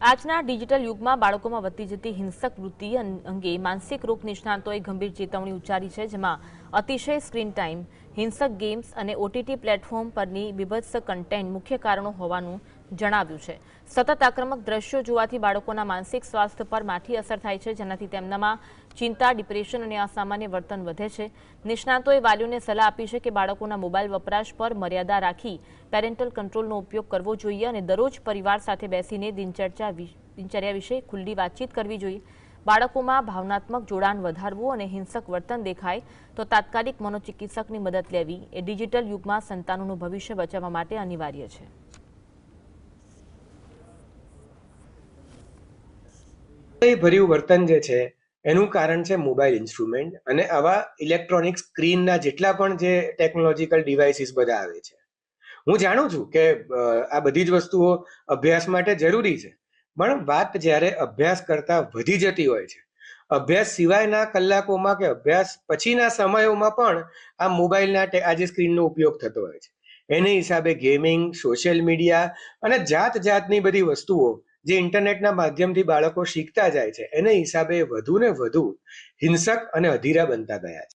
આજના ડિજિટલ યુગમાં બાળકોમાં વધતી જતી હિંસક વૃત્તિ અંગે માનસિક રોગ નિષ્ણાતોએ ગંભીર ચેતવણી ઉચ્ચારી છે, જેમાં અતિશય સ્ક્રીન ટાઈમ, હિંસક ગેમ્સ અને ઓટીટી પ્લેટફોર્મ પરની બીભત્સ કન્ટેન્ટ મુખ્ય કારણો હોવાનું જણાવ્યું છે. સતત આક્રમક દ્રશ્યો જોવાથી બાળકોના માનસિક સ્વાસ્થ્ય પર માઠી અસર થાય છે, જેનાથી તેમનામાં ચિંતા, ડિપ્રેશન અને અસામાન્ય વર્તન વધે છે. નિષ્ણાતોએ વાલીઓને સલાહ આપી છે કે બાળકોના મોબાઈલ વપરાશ પર મર્યાદા રાખી પેરેન્ટલ કંટ્રોલનો ઉપયોગ કરવો જોઈએ અને દરરોજ પરિવાર સાથે બેસીને દિનચર્યા વિશે ખુલ્લી વાતચીત કરવી જોઈએ. બાળકોમાં ભાવનાત્મક જોડાણ વધારવું અને હિંસક વર્તન દેખાય તો તાત્કાલિક મનોચિકિત્સકની મદદ લેવી એ ડિજિટલ યુગમાં સંતાનોનું ભવિષ્ય બચાવવા માટે અનિવાર્ય છે. ભર્યું વર્તન જે છે એનું કારણ છે મોબાઈલ ઇન્સ્ટ્રુમેન્ટ અને આવા ઇલેક્ટ્રોનિક સ્ક્રીનના જેટલા પણ જે ટેકનોલોજીકલ ડિવાઇસીસ બધા આવે છે. હું જાણું છું કે આ બધી જ વસ્તુઓ અભ્યાસ માટે જરૂરી છે, પણ વાત જ્યારે અભ્યાસ કરતા વધી જતી હોય છે, અભ્યાસ સિવાયના કલાકોમાં કે અભ્યાસ પછીના સમયોમાં પણ આ મોબાઈલના આજે સ્ક્રીનનો ઉપયોગ થતો હોય છે. એને હિસાબે ગેમિંગ, સોશિયલ મીડિયા અને જાત જાતની બધી વસ્તુઓ જે ઇન્ટરનેટના માધ્યમથી બાળકો શીખતા જાય છે, એને હિસાબે વધુ ને વધુ હિંસક અને અધીરા બનતા ગયા છે.